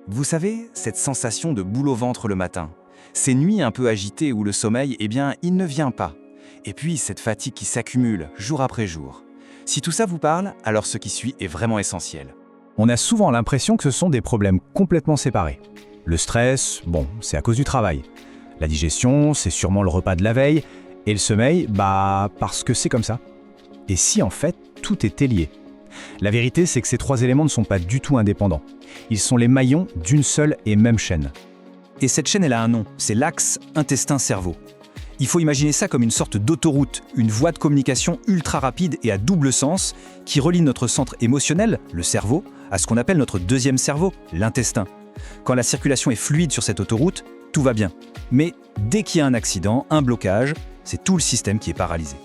Vous savez, cette sensation de boule au ventre le matin, ces nuits un peu agitées où le sommeil, il ne vient pas. Et puis cette fatigue qui s'accumule jour après jour. Si tout ça vous parle, alors ce qui suit est vraiment essentiel. On a souvent l'impression que ce sont des problèmes complètement séparés. Le stress, c'est à cause du travail. La digestion, c'est sûrement le repas de la veille. Et le sommeil, parce que c'est comme ça. Et si en fait, tout était lié? La vérité, c'est que ces trois éléments ne sont pas du tout indépendants. Ils sont les maillons d'une seule et même chaîne. Et cette chaîne, elle a un nom, c'est l'axe intestin-cerveau. Il faut imaginer ça comme une sorte d'autoroute, une voie de communication ultra rapide et à double sens qui relie notre centre émotionnel, le cerveau, à ce qu'on appelle notre deuxième cerveau, l'intestin. Quand la circulation est fluide sur cette autoroute, tout va bien. Mais dès qu'il y a un accident, un blocage, c'est tout le système qui est paralysé.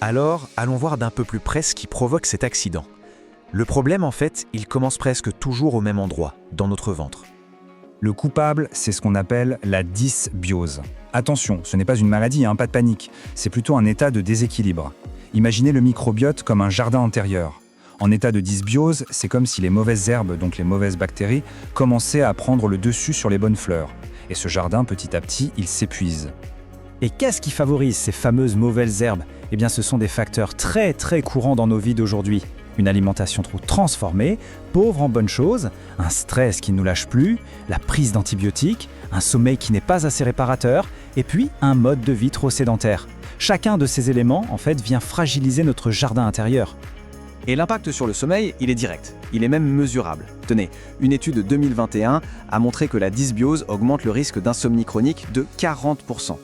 Alors, allons voir d'un peu plus près ce qui provoque cet accident. Le problème, en fait, il commence presque toujours au même endroit, dans notre ventre. Le coupable, c'est ce qu'on appelle la dysbiose. Attention, ce n'est pas une maladie, pas de panique. C'est plutôt un état de déséquilibre. Imaginez le microbiote comme un jardin intérieur. En état de dysbiose, c'est comme si les mauvaises herbes, donc les mauvaises bactéries, commençaient à prendre le dessus sur les bonnes fleurs. Et ce jardin, petit à petit, il s'épuise. Et qu'est-ce qui favorise ces fameuses mauvaises herbes? Ce sont des facteurs très très courants dans nos vies d'aujourd'hui. Une alimentation trop transformée, pauvre en bonnes choses, un stress qui ne nous lâche plus, la prise d'antibiotiques, un sommeil qui n'est pas assez réparateur, et puis un mode de vie trop sédentaire. Chacun de ces éléments, en fait, vient fragiliser notre jardin intérieur. Et l'impact sur le sommeil, il est direct. Il est même mesurable. Tenez, une étude de 2021 a montré que la dysbiose augmente le risque d'insomnie chronique de 40%.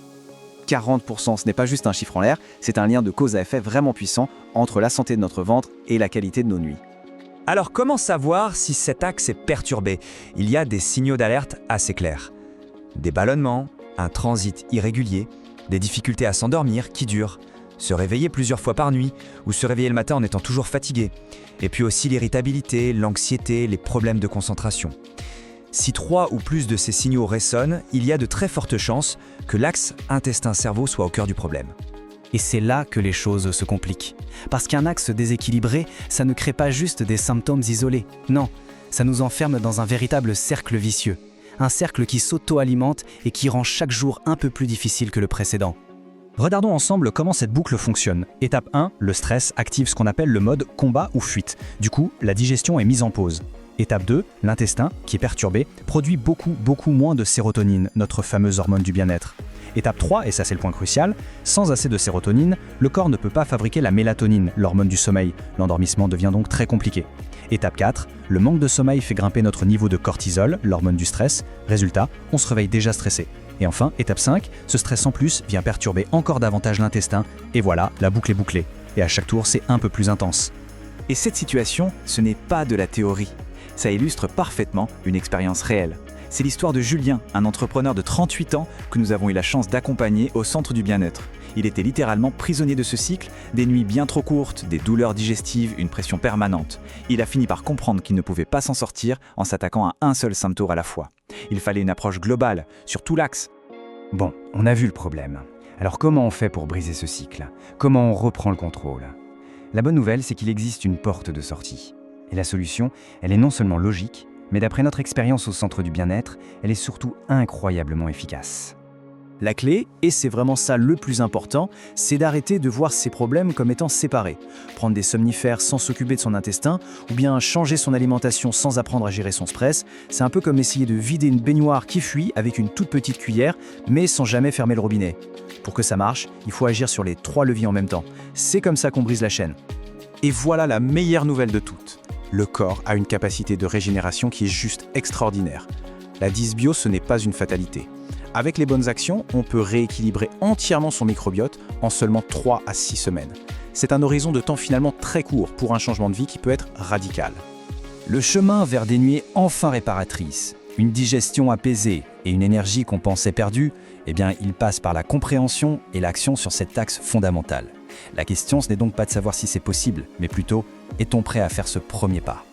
40%, ce n'est pas juste un chiffre en l'air, c'est un lien de cause à effet vraiment puissant entre la santé de notre ventre et la qualité de nos nuits. Alors comment savoir si cet axe est perturbé? Il y a des signaux d'alerte assez clairs. Des ballonnements, un transit irrégulier, des difficultés à s'endormir qui durent, se réveiller plusieurs fois par nuit ou se réveiller le matin en étant toujours fatigué. Et puis aussi l'irritabilité, l'anxiété, les problèmes de concentration. Si 3 ou plus de ces signaux résonnent, il y a de très fortes chances que l'axe intestin-cerveau soit au cœur du problème. Et c'est là que les choses se compliquent. Parce qu'un axe déséquilibré, ça ne crée pas juste des symptômes isolés. Non, ça nous enferme dans un véritable cercle vicieux. Un cercle qui s'auto-alimente et qui rend chaque jour un peu plus difficile que le précédent. Regardons ensemble comment cette boucle fonctionne. Étape 1, le stress active ce qu'on appelle le mode combat ou fuite. Du coup, la digestion est mise en pause. Étape 2, l'intestin, qui est perturbé, produit beaucoup moins de sérotonine, notre fameuse hormone du bien-être. Étape 3, et ça c'est le point crucial, sans assez de sérotonine, le corps ne peut pas fabriquer la mélatonine, l'hormone du sommeil. L'endormissement devient donc très compliqué. Étape 4, le manque de sommeil fait grimper notre niveau de cortisol, l'hormone du stress. Résultat, on se réveille déjà stressé. Et enfin, étape 5, ce stress en plus vient perturber encore davantage l'intestin, et voilà, la boucle est bouclée. Et à chaque tour, c'est un peu plus intense. Et cette situation, ce n'est pas de la théorie. Ça illustre parfaitement une expérience réelle. C'est l'histoire de Julien, un entrepreneur de 38 ans que nous avons eu la chance d'accompagner au centre du bien-être. Il était littéralement prisonnier de ce cycle, des nuits bien trop courtes, des douleurs digestives, une pression permanente. Il a fini par comprendre qu'il ne pouvait pas s'en sortir en s'attaquant à un seul symptôme à la fois. Il fallait une approche globale, sur tout l'axe. Bon, on a vu le problème. Alors comment on fait pour briser ce cycle? Comment on reprend le contrôle? La bonne nouvelle, c'est qu'il existe une porte de sortie. Et la solution, elle est non seulement logique, mais d'après notre expérience au centre du bien-être, elle est surtout incroyablement efficace. La clé, et c'est vraiment ça le plus important, c'est d'arrêter de voir ces problèmes comme étant séparés. Prendre des somnifères sans s'occuper de son intestin, ou bien changer son alimentation sans apprendre à gérer son stress, c'est un peu comme essayer de vider une baignoire qui fuit avec une toute petite cuillère, mais sans jamais fermer le robinet. Pour que ça marche, il faut agir sur les 3 leviers en même temps. C'est comme ça qu'on brise la chaîne. Et voilà la meilleure nouvelle de toutes. Le corps a une capacité de régénération qui est juste extraordinaire. La dysbiose, ce n'est pas une fatalité. Avec les bonnes actions, on peut rééquilibrer entièrement son microbiote en seulement 3 à 6 semaines. C'est un horizon de temps finalement très court pour un changement de vie qui peut être radical. Le chemin vers des nuits enfin réparatrices, une digestion apaisée et une énergie qu'on pensait perdue, il passe par la compréhension et l'action sur cet axe fondamental. La question, ce n'est donc pas de savoir si c'est possible, mais plutôt, est-on prêt à faire ce premier pas ?